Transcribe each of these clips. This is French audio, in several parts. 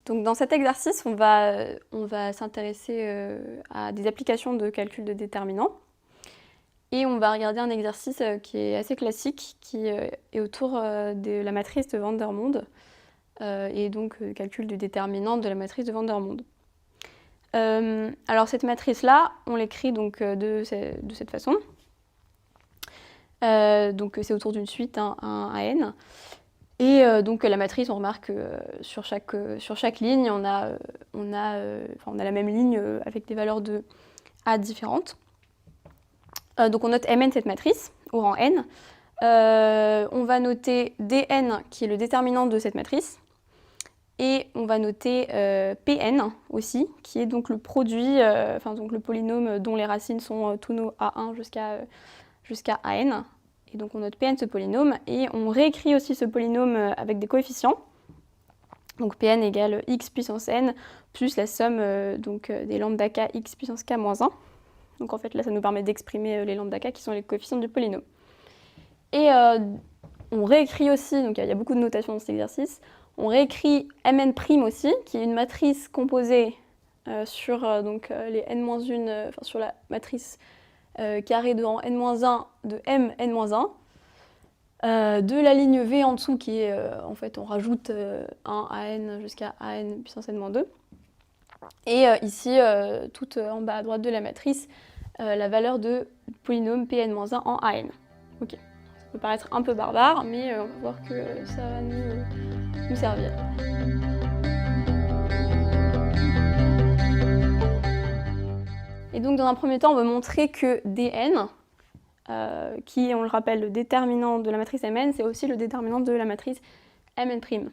Donc dans cet exercice, on va s'intéresser à des applications de calcul de déterminants. Et on va regarder un exercice qui est assez classique, qui est autour de la matrice de Vandermonde, et donc calcul du déterminant de la matrice de Vandermonde. Alors cette matrice-là, on l'écrit donc de cette façon. Donc c'est autour d'une suite, 1 à n. Et donc la matrice, on remarque que sur chaque ligne, on a la même ligne avec des valeurs de A différentes. Donc on note Mn cette matrice, au rang n. On va noter Dn, qui est le déterminant de cette matrice. Et on va noter Pn aussi, qui est donc le produit, donc le polynôme dont les racines sont tous nos A1 jusqu'à An. Et donc on note Pn ce polynôme, et on réécrit aussi ce polynôme avec des coefficients. Donc Pn égale x puissance n plus la somme des lambda k x puissance k moins 1. Donc en fait là ça nous permet d'exprimer les lambda k qui sont les coefficients du polynôme. Et on réécrit aussi, donc il y a beaucoup de notation dans cet exercice, on réécrit Mn' aussi, qui est une matrice composée sur les n-1, sur la matrice carré de rang n-1 de m n-1, de la ligne V en dessous qui est, en fait on rajoute 1 à n jusqu'à an puissance n-2. Et ici, tout en bas à droite de la matrice, la valeur de polynôme Pn-1 en an. Ok. Ça peut paraître un peu barbare, mais on va voir que ça va nous servir. Et donc dans un premier temps, on va montrer que Dn, qui, on le rappelle, le déterminant de la matrice Mn, c'est aussi le déterminant de la matrice Mn'.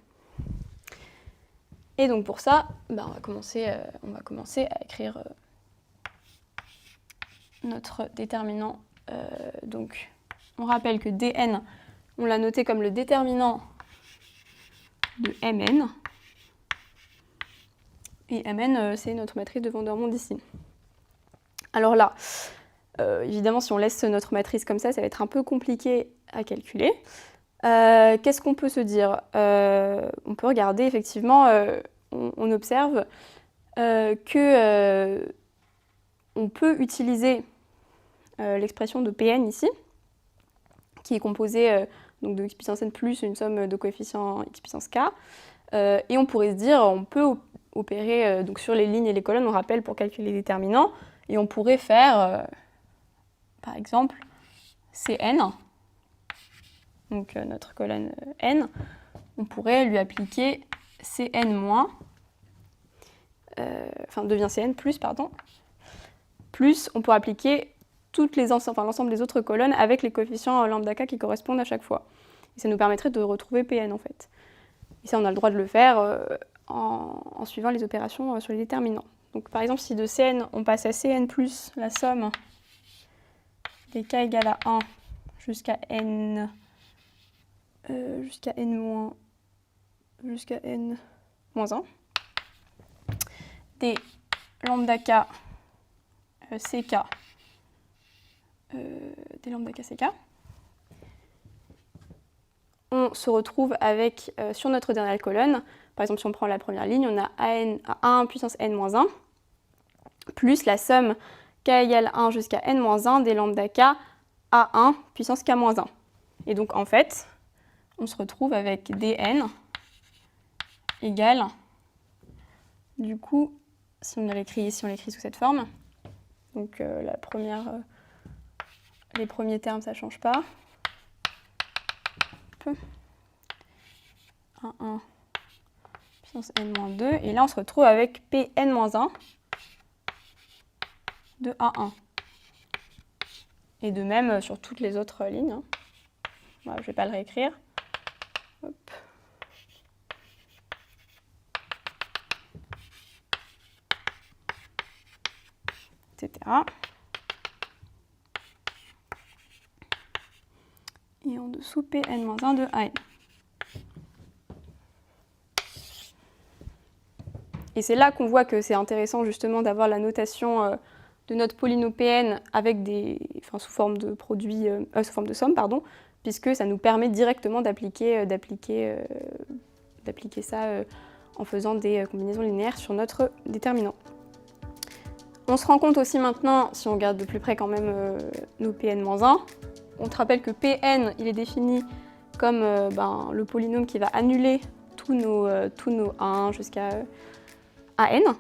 Et donc pour ça, on va commencer à écrire notre déterminant. Donc on rappelle que Dn, on l'a noté comme le déterminant de Mn. Et Mn, c'est notre matrice de Vandermonde ici. Alors là, évidemment, si on laisse notre matrice comme ça va être un peu compliqué à calculer. Qu'est-ce qu'on peut se dire? On peut regarder, effectivement, on observe que on peut utiliser l'expression de Pn ici, qui est composée donc de x puissance n plus une somme de coefficients x puissance k. Et on pourrait se dire, on peut opérer donc sur les lignes et les colonnes, on rappelle, pour calculer les déterminants, et on pourrait faire, par exemple, Cn, donc notre colonne n, on pourrait lui appliquer Cn-, devient Cn plus, pardon, plus on pourrait appliquer l'ensemble des autres colonnes avec les coefficients lambda k qui correspondent à chaque fois. Et ça nous permettrait de retrouver Pn en fait. Et ça, on a le droit de le faire en suivant les opérations sur les déterminants. Donc par exemple, si de Cn, on passe à Cn plus la somme des k égale à 1 jusqu'à n moins 1, des lambda k ck, on se retrouve avec, sur notre dernière colonne, par exemple si on prend la première ligne, on a an à 1 puissance n-1, plus la somme k égale 1 jusqu'à n-1 des lambda k à 1 puissance k-1. Et donc en fait, on se retrouve avec dn égale, du coup, si on l'écrit ici, on l'écrit sous cette forme. Donc les premiers termes, ça ne change pas. 1 puissance n-2. Et là, on se retrouve avec Pn-1 de A1. Et de même sur toutes les autres lignes. Voilà, je ne vais pas le réécrire. Hop. Etc. Et en dessous, Pn-1 de An. Et c'est là qu'on voit que c'est intéressant justement d'avoir la notation de notre polynôme Pn avec sous forme de produit, sous forme de somme, pardon, puisque ça nous permet directement d'appliquer ça en faisant des combinaisons linéaires sur notre déterminant. On se rend compte aussi maintenant, si on regarde de plus près quand même nos Pn-1, on te rappelle que Pn il est défini comme le polynôme qui va annuler tous nos 1 jusqu'à AN.